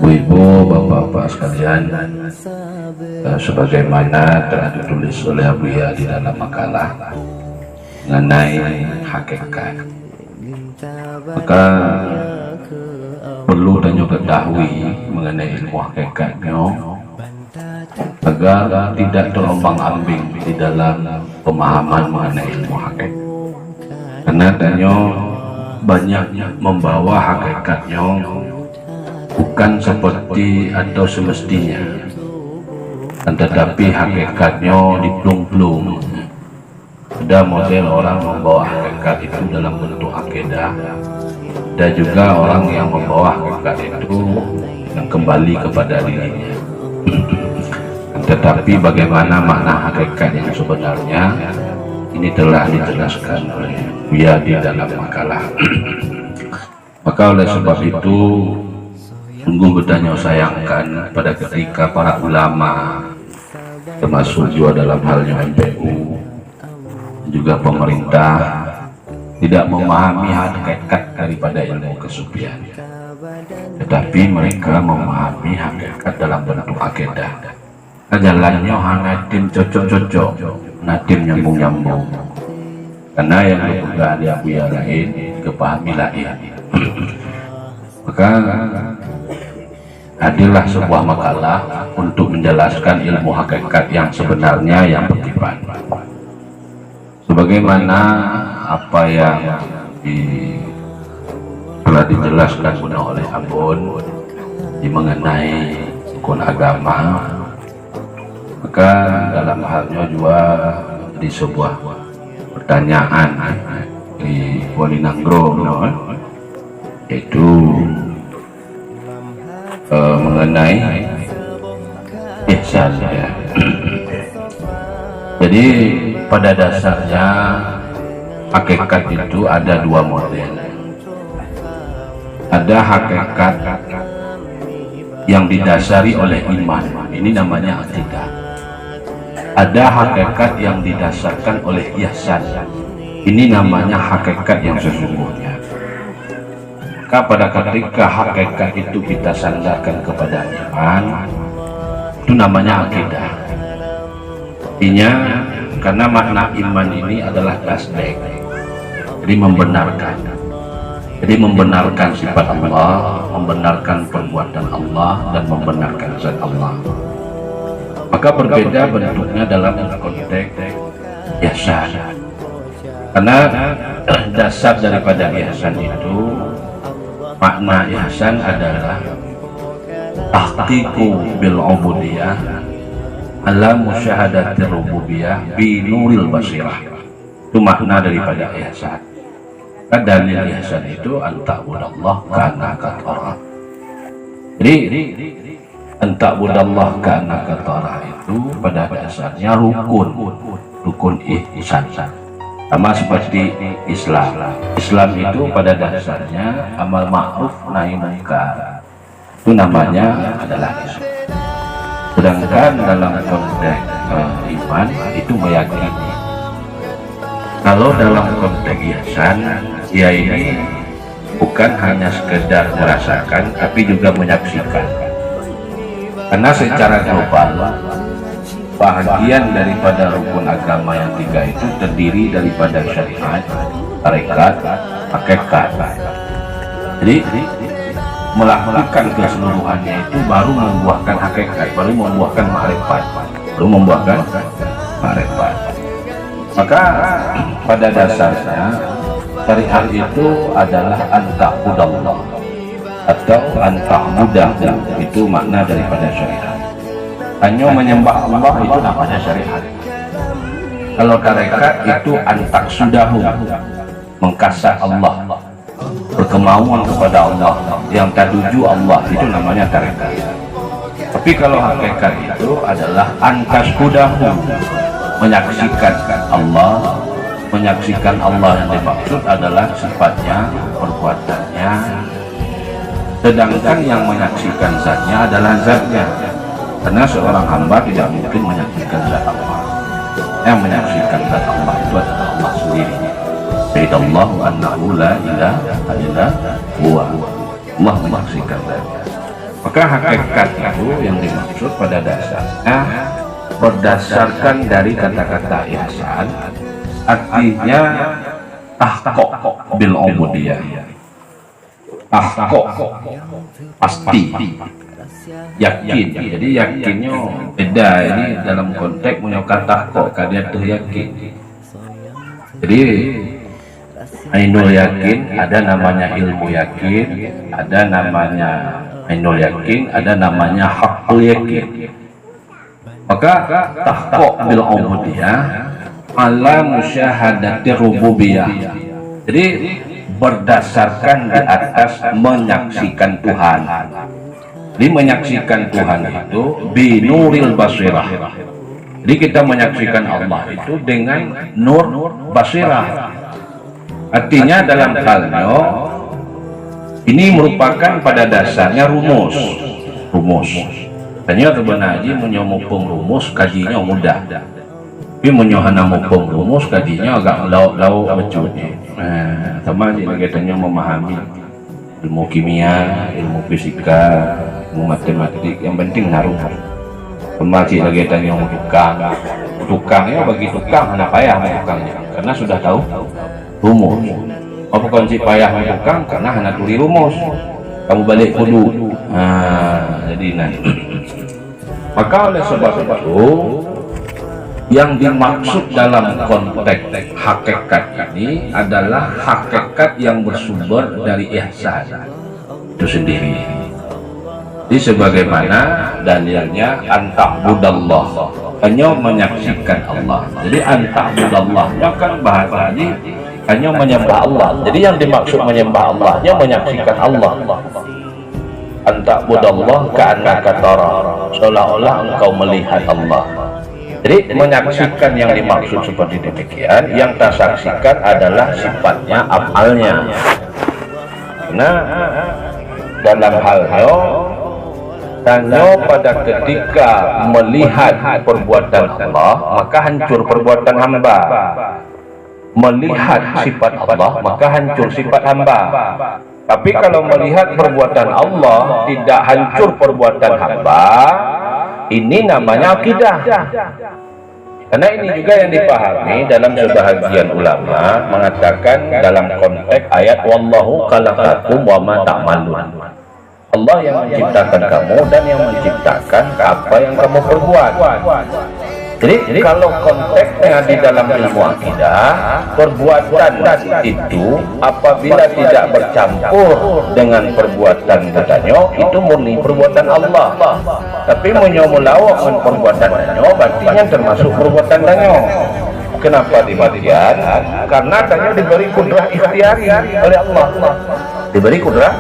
Ibu, bapak-bapak sekalian, sebagaimana telah ditulis oleh Abuya di dalam makalah mengenai hakikat, maka perlu dan juga ketahui mengenai ilmu hakikatnya agar tidak terombang-ambing di dalam pemahaman mengenai ilmu hakikat, karena adanya banyak membawa hakikatnya bukan seperti atau semestinya, tetapi hakikatnya diplung-plung. Ada model orang membawa hakikat itu dalam bentuk akidah, dan juga orang yang membawa hakikat itu yang kembali kepada dirinya. Tetapi bagaimana makna hakikat yang sebenarnya, ini telah dijelaskan oleh Buya di dalam makalah. Maka oleh sebab itu, sungguh bertanya sayangkan pada ketika para ulama, termasuk juga dalam halnya MPU, juga pemerintah, tidak memahami hakikat daripada ilmu kesufian, tetapi mereka memahami hakikat dalam bentuk akidah. Jalannya hanya tim cocok-cocok, nah tim nyambung-nyambung, karena yang dipegang di Abuya lain, kepahami lain. Maka hadirlah sebuah makalah untuk menjelaskan ilmu hakikat yang sebenarnya, yang bersifat sebagaimana apa yang telah dijelaskan oleh Abun mengenai rukun agama. Maka dalam halnya juga di sebuah pertanyaan di Walinangro, yaitu mengenai ihsan, ya. Jadi pada dasarnya hakikat itu ada dua model. Ada hakikat yang didasari oleh iman, ini namanya akidah. Ada hakikat yang didasarkan oleh ihsan, ini namanya hakikat yang sesungguhnya. Maka pada ketika hakikat itu kita sandarkan kepada iman, itu namanya akidah. Artinya, karena makna iman ini adalah tasdik, jadi membenarkan. Jadi membenarkan sifat Allah, membenarkan perbuatan Allah, dan membenarkan zat Allah. Maka berbeda bentuknya dalam konteks ihsan. Karena dasar daripada ihsan itu, makna ihsan adalah tahqiqu bil ubudiyah ala musyahadatir rububiyah bi nuril basirah. Itu makna daripada ihsan. Dalil ihsan itu anta'budallah ka'annaka tarah. Jadi anta'budallah ka'annaka tarah itu pada dasarnya rukun ihsan, sama seperti Islam. Islam itu pada dasarnya amal ma'ruf nahi munkar, itu namanya adalah Islam. Sedangkan dalam konteks iman itu meyakini. Kalau dalam konteks ihsan, ya ini bukan hanya sekedar merasakan, tapi juga menyaksikan. Karena secara global, bahagian daripada rukun agama yang tiga itu terdiri daripada syariat, tarekat, hakikat. Jadi melakukan keseluruhannya itu baru membuahkan hakikat, baru membuahkan ma'rifat, baru membuahkan ma'rifat. Maka pada dasarnya syariat itu adalah anta'budallah atau anta'budahu, itu makna daripada syariat. Hanya menyembah Allah itu namanya syariat. Kalau tarekat itu antaqsudahu, mengkasih Allah, berkemauan kepada Allah, yang tertuju Allah, itu namanya tarekat. Tapi kalau hakikat itu adalah antaskudahu, menyaksikan Allah. Menyaksikan Allah yang dimaksud adalah sifatnya, perbuatannya. Sedangkan yang menyaksikan zatnya adalah zatnya. Karena seorang hamba tidak mungkin menyaksikan zat Allah. Yang menyaksikan zat Allah itu adalah Allah sendiri. Syahidallahu annahu la ilaha illa huwa. Allah menyaksikan dari. Maka hakikat itu yang dimaksud pada dasarnya berdasarkan dari kata-kata ihsan, artinya tahqiq bil ubudiyah. Tahqiq pasti, yakin. Jadi yakinnya beda. Ini dalam konteks punya kata tahqiq, dia tuh yakin. Jadi ainul yakin, ada namanya ilmu yakin, ada namanya ainul yakin, ada namanya haqqul yakin. Maka tahqiq bil ubudiyah ala musyahadati rububiyah. Jadi berdasarkan di atas menyaksikan Tuhan. Jadi menyaksikan Tuhan itu binuril basirah. Jadi kita menyaksikan Allah itu dengan nur basirah. Artinya dalam halnya ini merupakan pada dasarnya rumus. Tanya sebenarnya menyomopong rumus kajinya mudah. Tapi menyohana mopong rumus kajinya agak lau becutnya. Sama aja katanya memahami ilmu kimia, ilmu fisika, ilmu matematik, yang penting naruh. Pemaci lagi tanya mau tukangnya bagi tukang anak payah tukangnya karena sudah tahu rumus. Apa kunci payah tukang karena anak tuli rumus. Kamu balik kudu. Jadi nanti. Maka oleh sebab itu yang dimaksud dalam konteks hakikat ini adalah hakikat yang bersumber dari ihsan itu sendiri. Jadi sebagaimana dalilnya anta'budallah, hanya menyaksikan Allah. Jadi anta'budallahnya kan bahasa ini hanya menyembah Allah. Jadi yang dimaksud menyembah Allah hanya menyaksikan Allah. Anta'budallah ka'annaka tara, seolah-olah engkau melihat Allah. Jadi menyaksikan yang dimaksud seperti demikian, yang kita saksikan adalah sifatnya, afalnya. Nah, dalam hal-hal hanya pada ketika melihat perbuatan Allah, maka hancur perbuatan hamba. Melihat sifat Allah, maka hancur sifat hamba. Tapi kalau melihat perbuatan Allah, tidak hancur perbuatan hamba, ini namanya akidah. Karena ini juga yang dipahami dalam sebahagian ulama mengatakan dalam konteks ayat wallahu khalaqakum wa ma ta'malun. Allah yang menciptakan kamu dan yang menciptakan apa yang kamu perbuat. Jadi kalau konteksnya di dalam ilmu akidah, perbuatan itu apabila tidak bercampur dengan perbuatan katanya, itu murni perbuatan Allah. Tapi menyomulawak dengan perbuatan danyo, berarti yang termasuk perbuatan danyo. Kenapa demikian? Karena danyo diberi kudrah ikhtiari oleh Allah. Diberi kudrah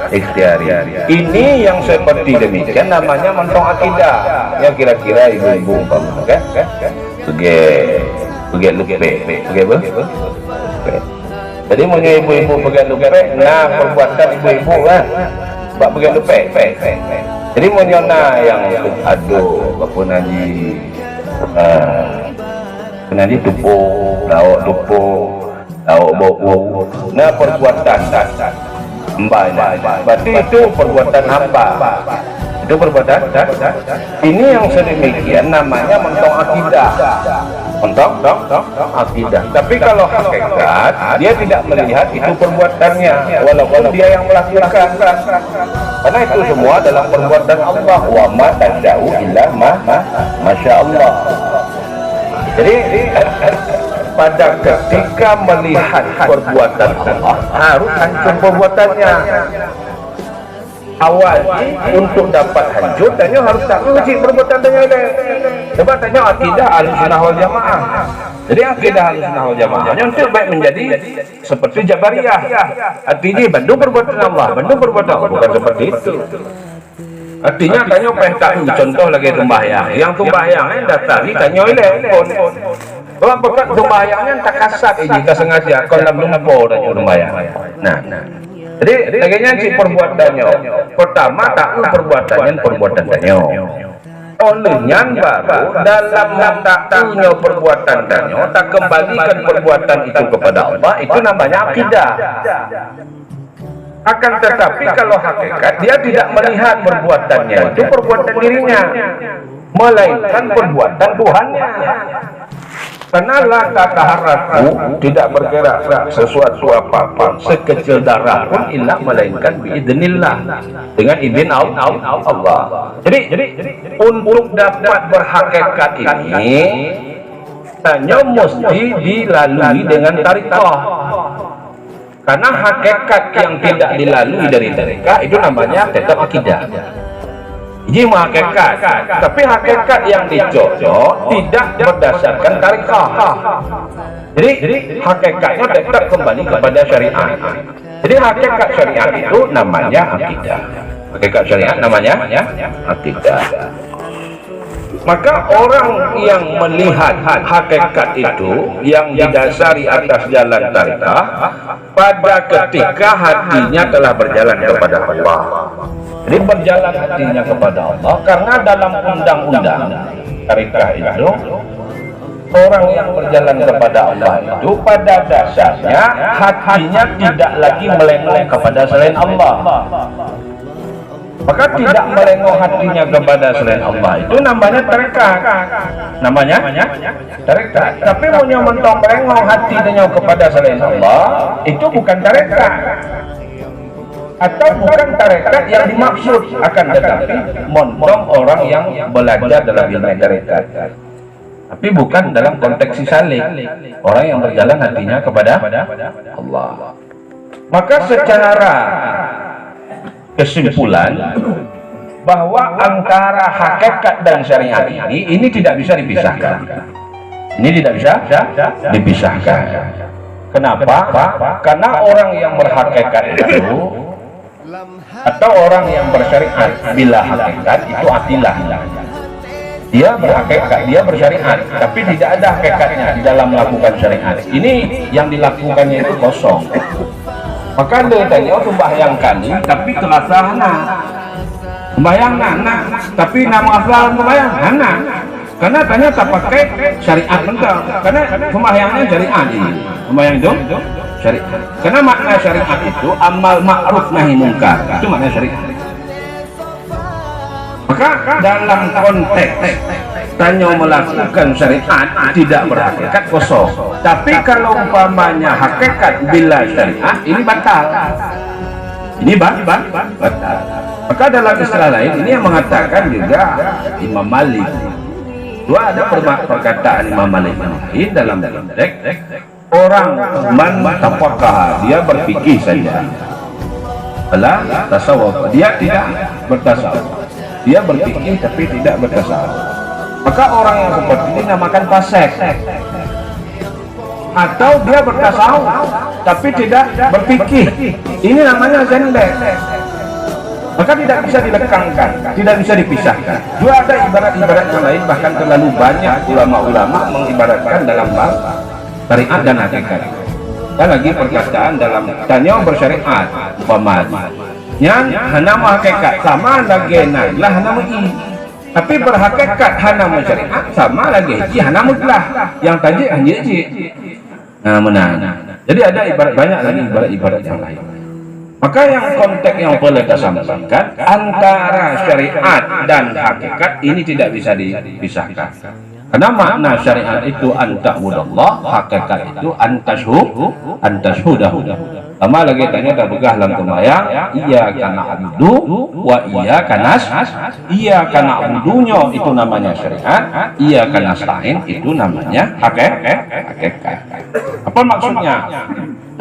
ikhtiari. Ini yang seperti demikian namanya mentong akidah. Ya kira-kira ibu-ibu umpama, kan? Begitu lupa. Jadi punya ibu-ibu begitu lupa. Nah, perbuatan ibu-ibu kan, bak begitu lupa. Jadi menyona yang aduh, bapun haji tupu, lauk bau. Nah perbuatan hamba, berarti itu perbuatan hamba. Itu perbuatan. Ini yang sedemikian namanya mentong akidah. Mentong akidah. Tapi kalau hakikat, dia tidak melihat itu perbuatannya, walaupun dia yang melakukan. Karena itu semua dalam perbuatan Allah. Wa ma tad'u illa masya Allah. Jadi pada ketika melihat perbuatan Allah harus hancur perbuatannya. Awalnya untuk dapat hancur tanya harus tak uji perbuatannya ada. Sebab tanya akidah Ahlussunnah wal Jamaah. Jadi akidah Ahlussunnah wal Jamaah untuk baik menjadi seperti Jabariyah. Artinya bantu perbuatan Allah, bantu perbuatan Allah, bukan seperti itu. Artinya tanya tak contoh lagi sembahyang. Yang sembahyangnya datari tanya ile pun. Kalau bekat sembahyangnya tak kasat jika sengaja kalau lumpur dan sembahyang. Nah. Jadi laginya si perbuatannya. Pertama tak perbuatannya perbuatan danyo. olehnya baru dalam taknya perbuatan danyo tak kembalikan perbuatan itu kepada Allah, itu namanya akidah. Akan tetapi kalau hakikat dia tidak melihat perbuatannya itu perbuatan dirinya, melainkan perbuatan Tuhannya. Karena laka taharaku tidak bergerak sesuatu apapun sekecil darah pun illa melainkan biidznillah, dengan izin Allah. Jadi untuk dapat berhakikat ini hanya mesti dilalui dengan tariqah. Karena hakikat yang tidak dilalui dari tariqah itu namanya tetap akidah. Ini hakikat, tapi hakikat yang dicocok tidak berdasarkan tariqah. Jadi hakikatnya tetap kembali kepada syariat. Jadi hakikat syariat itu namanya akidah. Hakikat syariat namanya akidah. Maka orang yang melihat hakikat itu yang didasari atas jalan tariqah pada ketika hatinya telah berjalan kepada Allah. Jadi berjalan hatinya kepada Allah, karena dalam undang-undang tariqah itu orang yang berjalan kepada Allah itu pada dasarnya hatinya tidak lagi melengok kepada selain Allah. Maka tidak melengok hatinya kepada selain Allah itu namanya tariqah. Namanya tariqah. Tapi punya mentong melengok hatinya kepada selain Allah itu bukan tariqah. Atau bukan tarekat yang dimaksud, akan tetapi montong orang yang belajar dalam ilmu tarekat, tapi bukan dalam konteks sisalik, orang yang berjalan hatinya kepada Allah. Maka secara kesimpulan bahwa antara hakikat dan syariat ini tidak bisa dipisahkan. Ini tidak bisa dipisahkan. Kenapa? Karena orang yang berhakikat itu atau orang yang bersyariat bila hakikat itu atilah. Dia berhakikat, dia bersyariat, tapi tidak ada hakikatnya di dalam melakukan syariat. Ini yang dilakukannya itu kosong. Maka dia tanya, oh sembahyangkan, tapi terasa hana. Sembahyang nana, tapi nama asal sembahyang hana. Karena tanya tak pakai syariat betul. Karena sembahyangnya syariat ini. Sembahyang itu syariat. Karena makna syariat itu amal ma'ruf nahi mungkar. Itu makna syariat. Maka dalam konteks tanya melakukan syariat tidak berhakikat kosong. Tapi kalau umpamanya hakikat bila syariat ini batal. Ini batal. Maka dalam istilah lain ini yang mengatakan juga Imam Malik. Dua ada perkataan Imam Malik ini dalam teks orang man tafaqaha, dia berfikih saja. Ala tasawuf, dia tidak bertasawuf. Dia berfikih tapi tidak bertasawuf. Maka orang yang seperti ini namakan fasik. Atau dia bertasawuf tapi tidak berfikih. Ini namanya zendek. Maka tidak bisa dilekangkan, tidak bisa dipisahkan. Dua ada ibarat-ibarat yang lain, bahkan terlalu banyak ulama-ulama mengibaratkan dalam bab syariat dan hakikat. Dan lagi perkataan dalam tanya bersyariat umpamanya yang hanama hakikat sama lagi lah hanama i. Tapi berhakikat hanama syariat sama lagi ji hanama lah. Yang tadi hanya ji. Nah, menang. Jadi ada ibarat banyak lagi ibarat-ibarat yang lain. Maka yang konteks yang boleh kita sampaikan antara syariat dan hakikat ini tidak bisa dipisahkan. Karena makna syariat itu anta'budallah, hakikat itu antashhudahu. Sama lagi tanya tak begah dalam sembahyang, iyyaka na'budu wa iyyaka na'budunya itu namanya syariat, iyyaka nasta'in itu namanya hakikat. Apa maksudnya?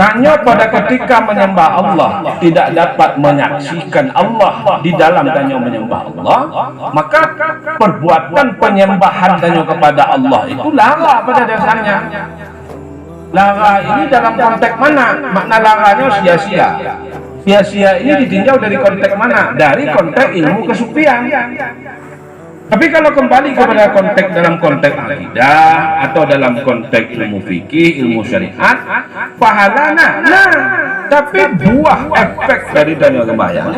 Tanya pada ketika menyembah Allah tidak dapat menyaksikan Allah di dalam tanya menyembah Allah, maka perbuatan penyembahan tanya kepada Allah itu lara pada dasarnya. Lara ini dalam konteks mana? Makna laranya sia-sia. Sia-sia ini ditinjau dari konteks mana? Dari konteks ilmu kesufian. Tapi kalau kembali kepada konteks dalam konteks akidah atau dalam konteks ilmu fikih, ilmu syariat, pahalana, tapi buah efek dari tanya sembahyang.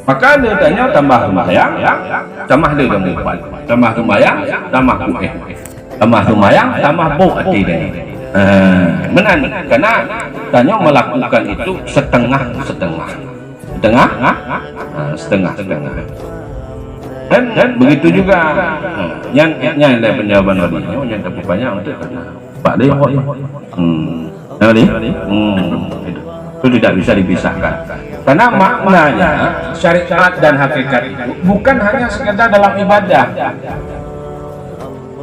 Maka dia tanya tambah sembahyang, tambah dia dan buat. Tambah sembahyang, tambah buat. Tambah sembahyang, tambah buat dia. Benar, karena tanya melakukan itu setengah. Dan begitu juga yang penjawaban walinya yang tapi banyak untuk Pak dia itu tidak bisa dipisahkan karena maknanya syariat dan hakikat itu bukan hanya sekedar dalam ibadah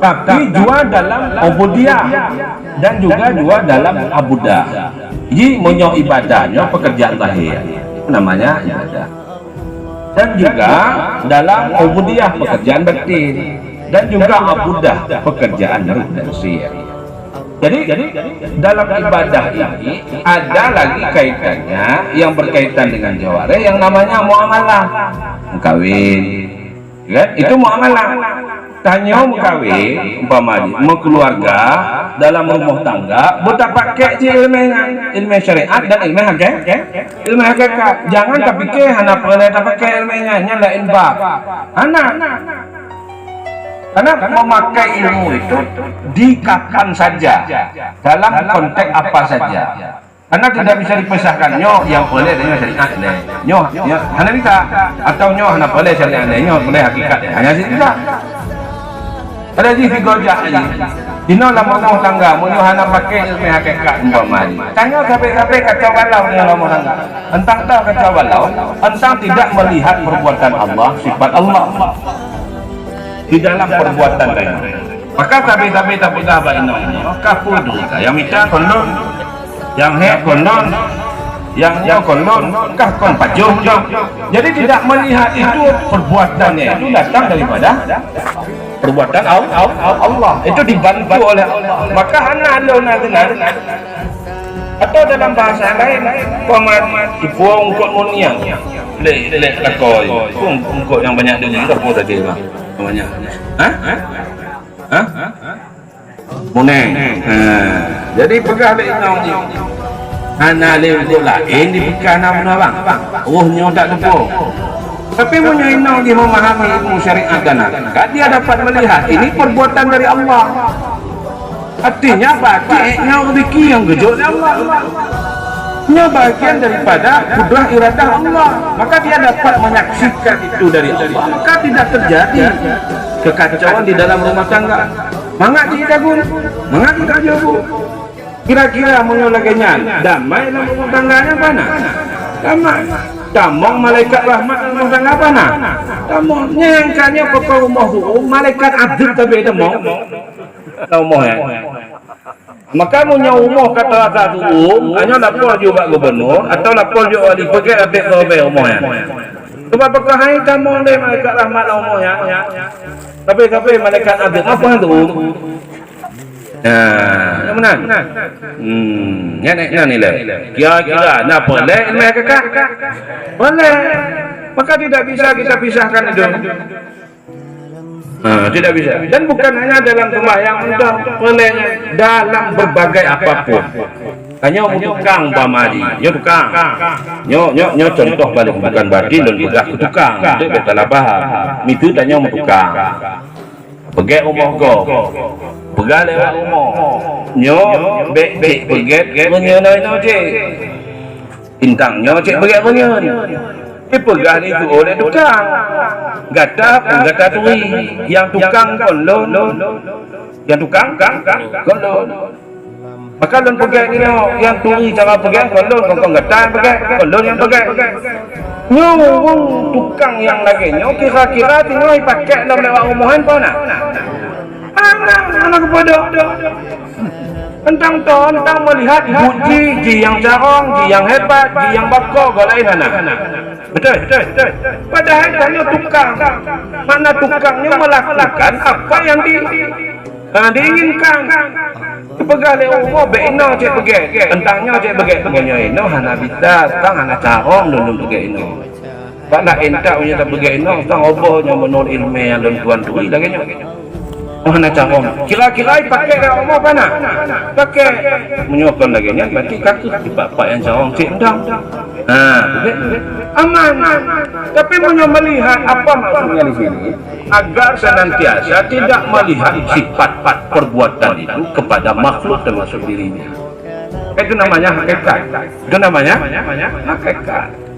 tapi juga dalam ubudiyah dan juga dalam abudah. Jadi monyo ibadahnya pekerjaan lahir namanya ibadah dan juga dalam ubudiyah pekerjaan batin dan juga abudah pekerjaan ruh dan sir. Jadi dalam ibadah ini ada lagi kaitannya yang berkaitan dengan jawareh yang namanya muamalah kawin kan itu muamalah. Tanya kawin umpamanya mau keluarga dalam rumah tangga buta pakai ilmu syariat dan ilmu hakikat. Jangan terpikir hana boleh pakai ilmunya lain bab karena memakai ilmu itu di kapan saja dalam konteks apa saja karena tidak bisa dipisahkan yang boleh dengan syariat hana bisa atau hana boleh syariat boleh hakikat hanya tidak. Ada di figojak aja. Dino lah rumah tangga, munyo hana pakai ilmu hakikat umpamanya. Tanya sampai kacau balau dengan rumah tangga. Entang tahu kacau balau, entang tidak melihat perbuatan Allah, sifat Allah di dalam perbuatan lain. Maka tapi tak apa ini. Kapudu, yang minta kondon, yang kondon, yang kondon, kah kon pajuh. Jadi tidak melihat itu perbuatannya itu datang daripada perbuatan Allah itu dibantu oleh Allah. Maka anak dengar atau dalam bahasa lain paman dibuang ungkot moniang lek lakoy ungkot yang banyak dunia itu apa tadi bang namanya moneng jadi pegah lek ni anak le ungkot lain dipekan nama bang rohnya tak lupa. Tapi menyainau dia memahami ilmu syariat dan hakikat, dia dapat melihat ini perbuatan dari Allah. Artinya bagiannya rezeki yang gejol Allah. Ini bagian daripada kudrah iradah Allah. Maka dia dapat menyaksikan itu dari Allah. Maka tidak terjadi kekacauan di dalam rumah tangga. Mangak tidak pun, mangak tidak jauh. Kira-kira menyolaganya damai dalam rumah tangganya mana? Damai. Tamong malaikat rahmat rumah tangga apa nak? Tamong nyangkanya pokok rumah tu malaikat adil tapi tamong. Tamong ya. Maka punya rumah kata rasa tu hanya lapor juga gubernur atau lapor juga wali pergi abek ke rumah ya. Sebab apakah hai tamong deh malaikat rahmat rumah ya. Tapi malaikat adil apa tu? Yang mana? Yang nilai. Kira-kira nak boleh ilmu hakikat? Boleh. Maka tidak bisa kita pisahkan itu. Tidak bisa. Dan bukan hanya dalam sembahyang, untuk bolehnya dalam berbagai apapun. Hanya tukang umpamanya, tukang. Nyo contoh balik bukan batin dan bukan tukang. Itu betul paham. Itu tanya tukang. Pergi rumah kau. Pegang lewat rumah. Nyo bek peget menyenai cik. Intang nyo cik peget menyen. Pegang itu oleh tukang. Gata tui. Yang tukang kolon. Yang tukang kolon. Maka lon pegang ni yang tui cara pegang kolon kong gata pegang kolon yang pegang. Nyo tukang yang lagi nyo kira-kira tinggal pakai dalam lewat rumahan kau nak. Anak kepada tentang melihat ji yang jarang, ji yang hebat, ji yang bakar lain anak. Betul. Padahal hanya tukang. Mana tukangnya melakukan apa yang diinginkan. Pegang umur beino cek pegang. Tentangnya cek pegang pengenyo ino hana bisa, tang hana carong dulu pegang ino. Pak nak entak punya tak pegang ino, tang obohnya menurut ilmu yang tuan tui lagi nyo. Mana carong? Kira-kira pakai dah umur apa nak? Pakai menyokong lagi nya, berarti kaki di bapak yang carong cek endang. aman. Tapi melihat apa maksudnya di sini? Agar senantiasa tidak melihat sifat perbuatan itu kepada makhluk termasuk dirinya. Itu namanya hakikat. Itu namanya hakikat.